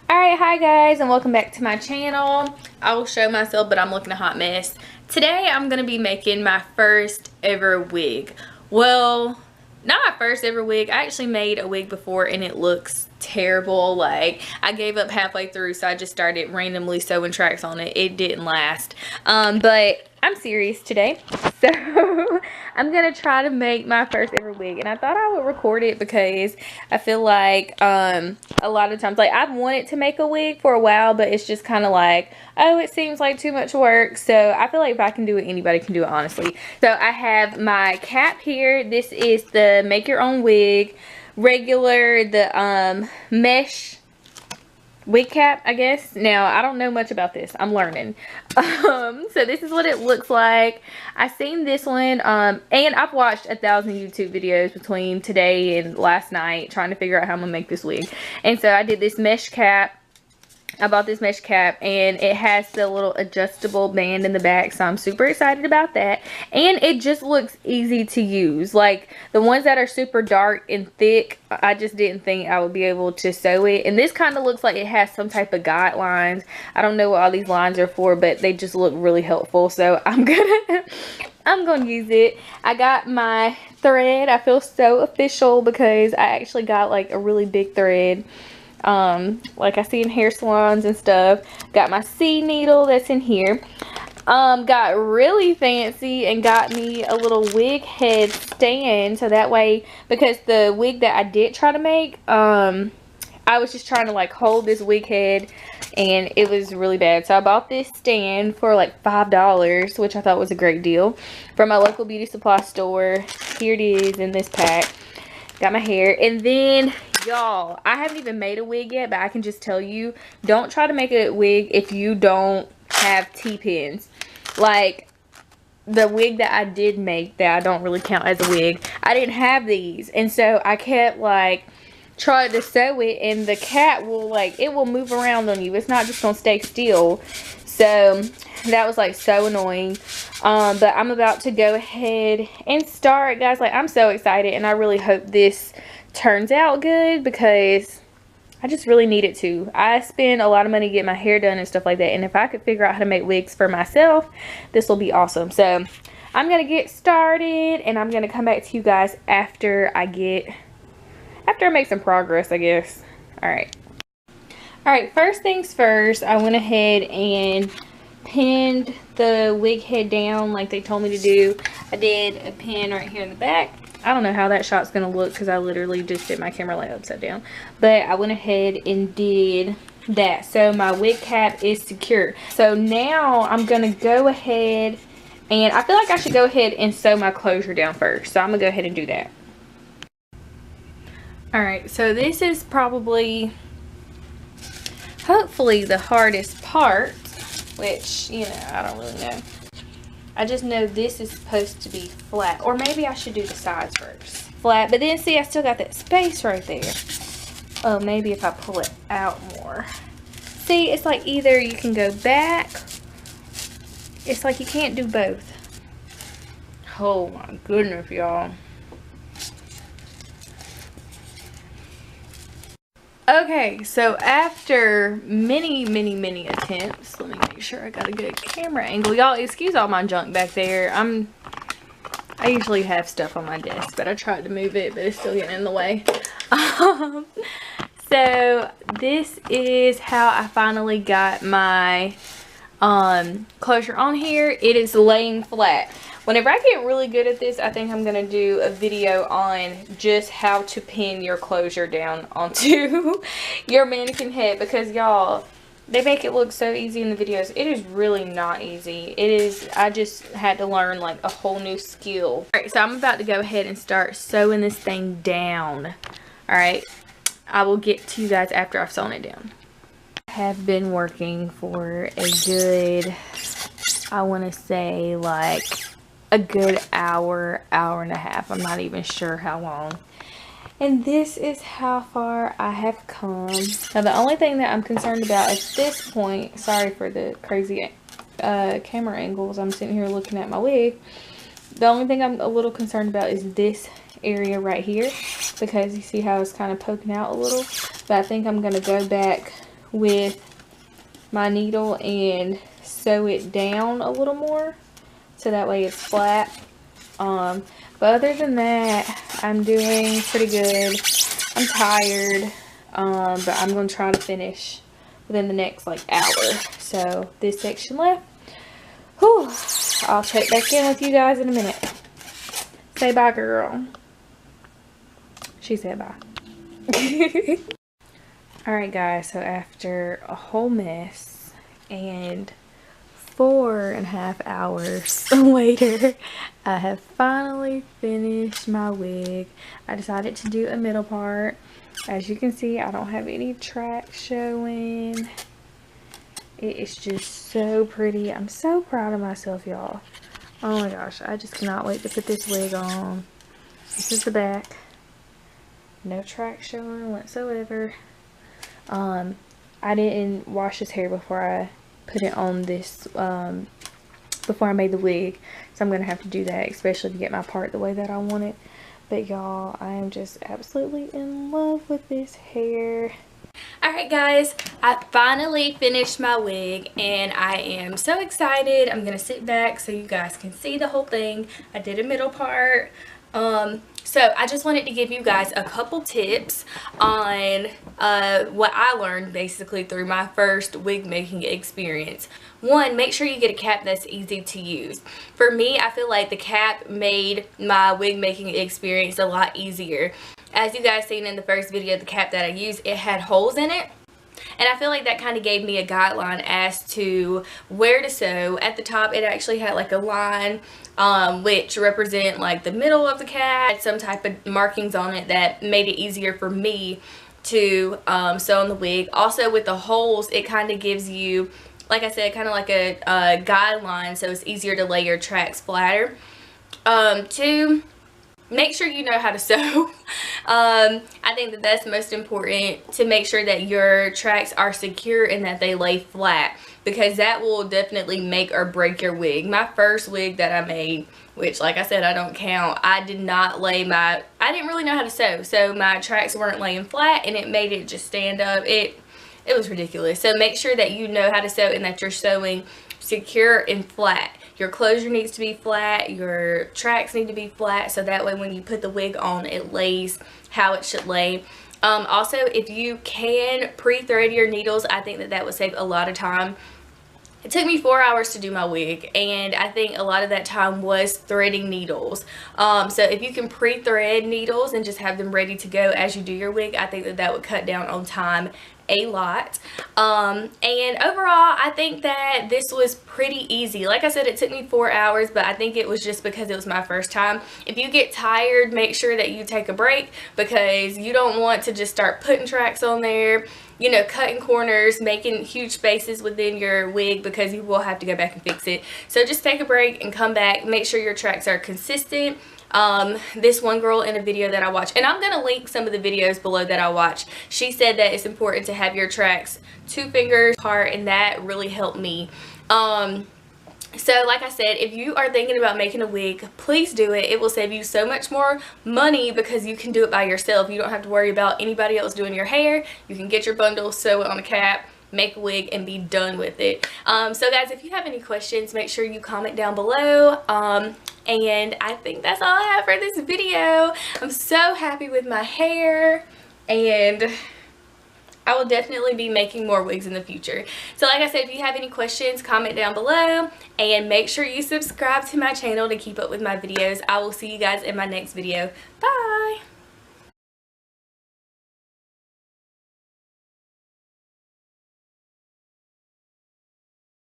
Alright, hi guys, and welcome back to my channel. I will show myself, but I'm looking a hot mess. Today I'm going to be making my first ever wig. Well, not my first ever wig. I actually made a wig before and it looks terrible. Like, I gave up halfway through, so I just started randomly sewing tracks on it. It didn't last. But I'm serious today. So I'm gonna try to make my first ever wig, and I thought I would record it because I feel like a lot of times, like, I've wanted to make a wig for a while, but it's just kind of like, oh, it seems like too much work. So I feel like if I can do it, anybody can do it, honestly. So I have my cap here. This is the make your own wig regular, the mesh wig cap, I guess. Now, I don't know much about this. I'm learning. So this is what it looks like. I seen this one, and I've watched 1,000 YouTube videos between today and last night trying to figure out how I'm gonna make this wig. And so I did this mesh cap. I bought this mesh cap, and it has the little adjustable band in the back, so I'm super excited about that. And it just looks easy to use. Like, the ones that are super dark and thick, I just didn't think I would be able to sew it. And this kind of looks like it has some type of guidelines. I don't know what all these lines are for, but they just look really helpful, so I'm gonna use it. I got my thread. I feel so official because I actually got like a really big thread. Like I see in hair salons and stuff. Got my C needle that's in here. Got really fancy and got me a little wig head stand, so that way, because the wig that I did try to make, I was just trying to like hold this wig head and it was really bad. So I bought this stand for like $5, which I thought was a great deal, from my local beauty supply store. Here it is in this pack. Got my hair, and then y'all, I haven't even made a wig yet, but I can just tell you, don't try to make a wig if you don't have T-pins. Like, the wig that I did make that I don't really count as a wig, I didn't have these, and so I kept like trying to sew it, and the cat will like, it will move around on you. It's not just gonna stay still. So that was like so annoying. But I'm about to go ahead and start, guys. Like, I'm so excited, and I really hope this turns out good because I just really need it to. I spend a lot of money getting my hair done and stuff like that, and if I could figure out how to make wigs for myself, this will be awesome. So I'm gonna get started, and I'm gonna come back to you guys after I make some progress, I guess. Alright, first things first, I went ahead and pinned the wig head down like they told me to do. I did a pin right here in the back. I don't know how that shot's gonna look because I literally just did my camera light upside down, but I went ahead and did that, so my wig cap is secure. So now I'm gonna go ahead, and I feel like I should go ahead and sew my closure down first, so I'm gonna go ahead and do that. Alright, so this is probably, hopefully, the hardest part, which, you know, I don't really know. I just know this is supposed to be flat, or maybe I should do the sides first. Flat, but then see, I still got that space right there. Oh, maybe if I pull it out more. See, it's like either you can go back. It's like you can't do both. Oh my goodness, y'all. Okay, so after many attempts, let me make sure I got a good camera angle. Y'all, excuse all my junk back there. I usually have stuff on my desk, but I tried to move it, but it's still getting in the way. So this is how I finally got my closure on here. It is laying flat. Whenever I get really good at this, I think I'm going to do a video on just how to pin your closure down onto your mannequin head, because y'all, they make it look so easy in the videos. It is really not easy. It is, I just had to learn like a whole new skill. Alright, so I'm about to go ahead and start sewing this thing down. Alright, I will get to you guys after I've sewn it down. I have been working for a good, I want to say like a good hour and a half. I'm not even sure how long. And this is how far I have come. Now, the only thing that I'm concerned about at this point, sorry for the crazy camera angles, I'm sitting here looking at my wig. The only thing I'm a little concerned about is this area right here, because you see how it's kind of poking out a little. But I think I'm going to go back with my needle and sew it down a little more so that way it's flat. But other than that, I'm doing pretty good. I'm tired, but I'm going to try to finish within the next like hour. So this section left. Whew. I'll check back in with you guys in a minute. Say bye, girl. She said bye. Alright guys, so after a whole mess and 4.5 hours later, I have finally finished my wig. I decided to do a middle part. As you can see, I don't have any tracks showing. It is just so pretty. I'm so proud of myself, y'all. Oh my gosh, I just cannot wait to put this wig on. This is the back. No tracks showing whatsoever. I didn't wash his hair before I put it on this, before I made the wig, so I'm gonna have to do that, especially to get my part the way that I want it. But y'all, I am just absolutely in love with this hair. Alright guys, I finally finished my wig and I am so excited. I'm gonna sit back so you guys can see the whole thing. I did a middle part. So I just wanted to give you guys a couple tips on what I learned basically through my first wig making experience. One, make sure you get a cap that's easy to use. For me, I feel like the cap made my wig making experience a lot easier. As you guys seen in the first video, the cap that I used, it had holes in it. And I feel like that kind of gave me a guideline as to where to sew. At the top, it actually had like a line which represent like the middle of the cap, some type of markings on it that made it easier for me to sew on the wig. Also with the holes, it kind of gives you, like I said, kind of like a guideline, so it's easier to lay your tracks flatter. Two, make sure you know how to sew. I think that that's most important, to make sure that your tracks are secure and that they lay flat, because that will definitely make or break your wig. My first wig that I made, which like I said I don't count, I didn't really know how to sew, so my tracks weren't laying flat and it made it just stand up. It was ridiculous. So make sure that you know how to sew and that you're sewing secure and flat. Your closure needs to be flat, your tracks need to be flat, so that way when you put the wig on, it lays how it should lay. Also, if you can pre-thread your needles, I think that that would save a lot of time. It took me 4 hours to do my wig, and I think a lot of that time was threading needles. So if you can pre-thread needles and just have them ready to go as you do your wig, I think that that would cut down on time a lot. And overall, I think that this was pretty easy. Like I said, it took me 4 hours, but I think it was just because it was my first time. If you get tired, make sure that you take a break, because you don't want to just start putting tracks on there, you know, cutting corners, making huge spaces within your wig, because you will have to go back and fix it. So just take a break and come back. Make sure your tracks are consistent. This one girl in a video that I watched, and I'm going to link some of the videos below that I watched, she said that it's important to have your tracks 2 fingers apart, and that really helped me. So like I said, if you are thinking about making a wig, please do it. It will save you so much more money because you can do it by yourself. You don't have to worry about anybody else doing your hair. You can get your bundle, sew it on a cap, make a wig, and be done with it. So guys, if you have any questions, make sure you comment down below. And I think that's all I have for this video. I'm so happy with my hair, and I will definitely be making more wigs in the future. So like I said, if you have any questions, comment down below, and make sure you subscribe to my channel to keep up with my videos. I will see you guys in my next video. Bye!